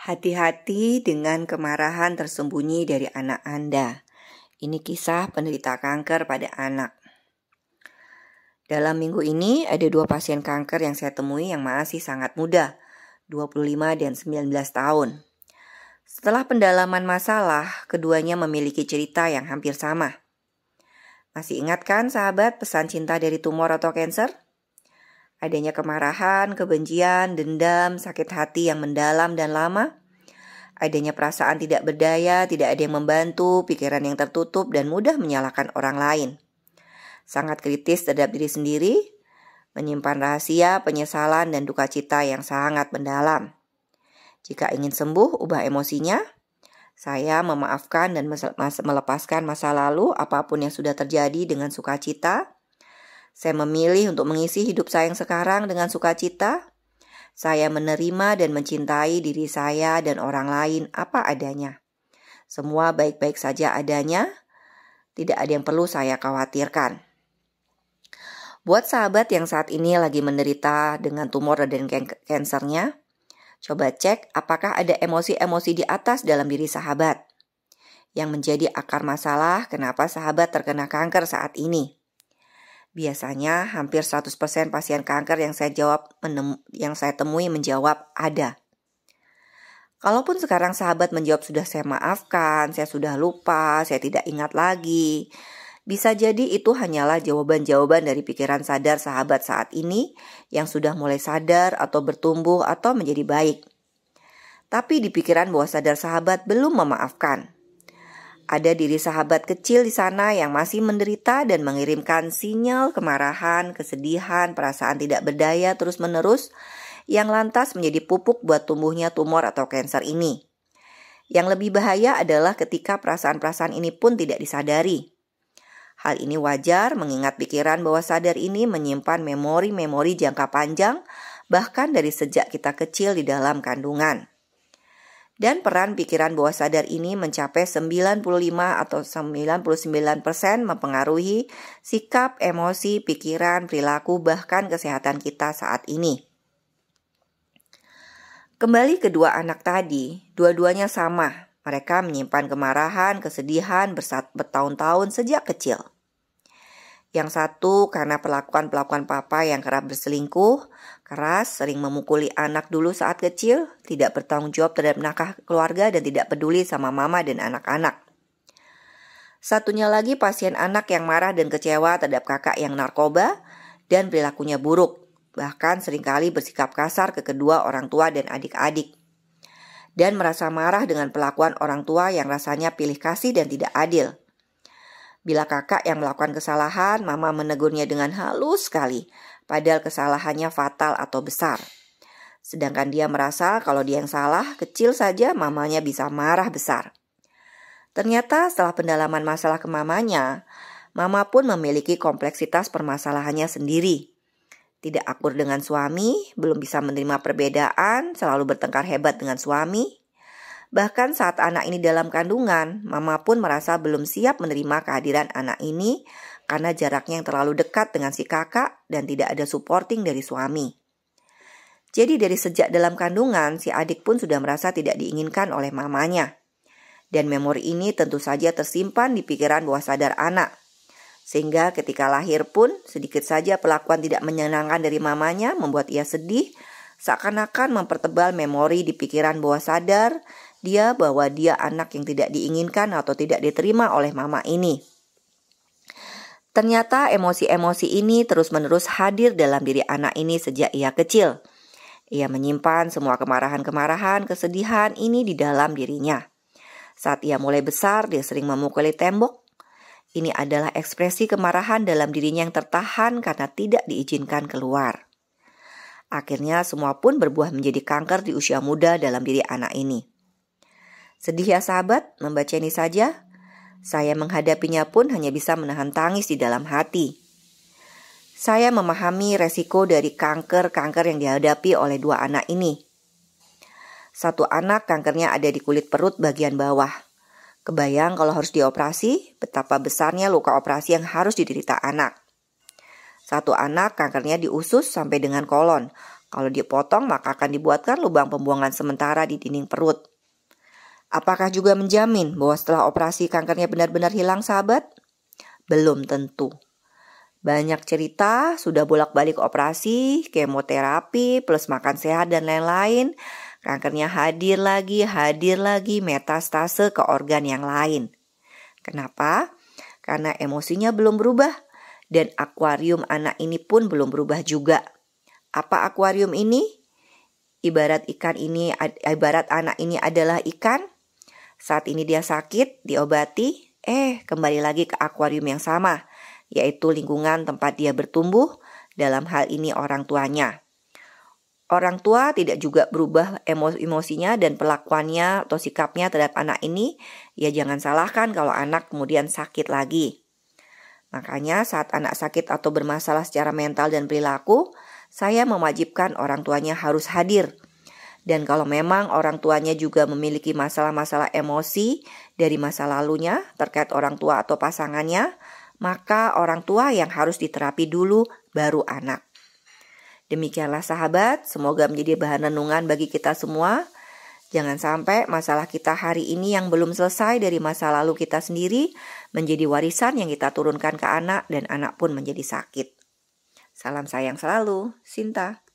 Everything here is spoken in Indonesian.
Hati-hati dengan kemarahan tersembunyi dari anak Anda. Ini kisah penderita kanker pada anak. Dalam minggu ini ada 2 pasien kanker yang saya temui yang masih sangat muda, 25 dan 19 tahun. Setelah pendalaman masalah, keduanya memiliki cerita yang hampir sama. Masih ingat kan sahabat pesan cinta dari tumor atau kanker? Adanya kemarahan, kebencian, dendam, sakit hati yang mendalam dan lama. Adanya perasaan tidak berdaya, tidak ada yang membantu, pikiran yang tertutup dan mudah menyalahkan orang lain. Sangat kritis terhadap diri sendiri, menyimpan rahasia, penyesalan dan duka cita yang sangat mendalam. Jika ingin sembuh, ubah emosinya. Saya memaafkan dan melepaskan masa lalu apapun yang sudah terjadi dengan sukacita. Saya memilih untuk mengisi hidup saya yang sekarang dengan sukacita. Saya menerima dan mencintai diri saya dan orang lain apa adanya. Semua baik-baik saja adanya. Tidak ada yang perlu saya khawatirkan. Buat sahabat yang saat ini lagi menderita dengan tumor dan kansernya, coba cek apakah ada emosi-emosi di atas dalam diri sahabat yang menjadi akar masalah kenapa sahabat terkena kanker saat ini. Biasanya hampir 100% pasien kanker yang saya temui menjawab ada. Kalaupun sekarang sahabat menjawab sudah saya maafkan, saya sudah lupa, saya tidak ingat lagi. Bisa jadi itu hanyalah jawaban-jawaban dari pikiran sadar sahabat saat ini yang sudah mulai sadar atau bertumbuh atau menjadi baik. Tapi di pikiran bawah sadar sahabat belum memaafkan. Ada diri sahabat kecil di sana yang masih menderita dan mengirimkan sinyal kemarahan, kesedihan, perasaan tidak berdaya terus-menerus yang lantas menjadi pupuk buat tumbuhnya tumor atau kanker ini. Yang lebih bahaya adalah ketika perasaan-perasaan ini pun tidak disadari. Hal ini wajar mengingat pikiran bawah sadar ini menyimpan memori-memori jangka panjang bahkan dari sejak kita kecil di dalam kandungan. Dan peran pikiran bawah sadar ini mencapai 95 atau 99% mempengaruhi sikap, emosi, pikiran, perilaku, bahkan kesehatan kita saat ini. Kembali ke dua anak tadi, dua-duanya sama. Mereka menyimpan kemarahan, kesedihan bertahun-tahun sejak kecil. Yang satu karena perlakuan papa yang kerap berselingkuh, keras, sering memukuli anak dulu saat kecil, tidak bertanggung jawab terhadap nafkah keluarga dan tidak peduli sama mama dan anak-anak. Satunya lagi pasien anak yang marah dan kecewa terhadap kakak yang narkoba dan perilakunya buruk, bahkan seringkali bersikap kasar ke kedua orang tua dan adik-adik. Dan merasa marah dengan perlakuan orang tua yang rasanya pilih kasih dan tidak adil. Bila kakak yang melakukan kesalahan, mama menegurnya dengan halus sekali, padahal kesalahannya fatal atau besar. Sedangkan dia merasa kalau dia yang salah, kecil saja mamanya bisa marah besar. Ternyata setelah pendalaman masalah ke mamanya, mama pun memiliki kompleksitas permasalahannya sendiri. Tidak akur dengan suami, belum bisa menerima perbedaan, selalu bertengkar hebat dengan suami. Bahkan saat anak ini dalam kandungan, mama pun merasa belum siap menerima kehadiran anak ini karena jaraknya yang terlalu dekat dengan si kakak dan tidak ada supporting dari suami. Jadi dari sejak dalam kandungan, si adik pun sudah merasa tidak diinginkan oleh mamanya. Dan memori ini tentu saja tersimpan di pikiran bawah sadar anak. Sehingga ketika lahir pun sedikit saja perlakuan tidak menyenangkan dari mamanya membuat ia sedih, seakan-akan mempertebal memori di pikiran bawah sadar dia bahwa dia anak yang tidak diinginkan atau tidak diterima oleh mama ini. Ternyata emosi-emosi ini terus-menerus hadir dalam diri anak ini sejak ia kecil. Ia menyimpan semua kemarahan-kemarahan, kesedihan ini di dalam dirinya. Saat ia mulai besar, dia sering memukuli tembok. Ini adalah ekspresi kemarahan dalam dirinya yang tertahan karena tidak diizinkan keluar. Akhirnya semua pun berbuah menjadi kanker di usia muda dalam diri anak ini. Sedih ya sahabat membaca ini saja. Saya menghadapinya pun hanya bisa menahan tangis di dalam hati. Saya memahami resiko dari kanker yang dihadapi oleh dua anak ini. Satu anak kankernya ada di kulit perut bagian bawah. Kebayang kalau harus dioperasi, betapa besarnya luka operasi yang harus diderita anak. Satu anak kankernya di usus sampai dengan kolon. Kalau dipotong maka akan dibuatkan lubang pembuangan sementara di dinding perut. Apakah juga menjamin bahwa setelah operasi kankernya benar-benar hilang, sahabat? Belum tentu. Banyak cerita sudah bolak-balik operasi, kemoterapi, plus makan sehat dan lain-lain. Kankernya hadir lagi, metastase ke organ yang lain. Kenapa? Karena emosinya belum berubah dan akuarium anak ini pun belum berubah juga. Apa akuarium ini? Ibarat anak ini adalah ikan. Saat ini dia sakit, diobati, kembali lagi ke akuarium yang sama, yaitu lingkungan tempat dia bertumbuh, dalam hal ini orang tuanya. Orang tua tidak juga berubah emosinya dan perlakuannya atau sikapnya terhadap anak ini. Ya jangan salahkan kalau anak kemudian sakit lagi. Makanya saat anak sakit atau bermasalah secara mental dan perilaku, saya mewajibkan orang tuanya harus hadir. Dan kalau memang orang tuanya juga memiliki masalah-masalah emosi dari masa lalunya terkait orang tua atau pasangannya, maka orang tua yang harus diterapi dulu baru anak. Demikianlah sahabat, semoga menjadi bahan renungan bagi kita semua. Jangan sampai masalah kita hari ini yang belum selesai dari masa lalu kita sendiri menjadi warisan yang kita turunkan ke anak dan anak pun menjadi sakit. Salam sayang selalu, Sinta.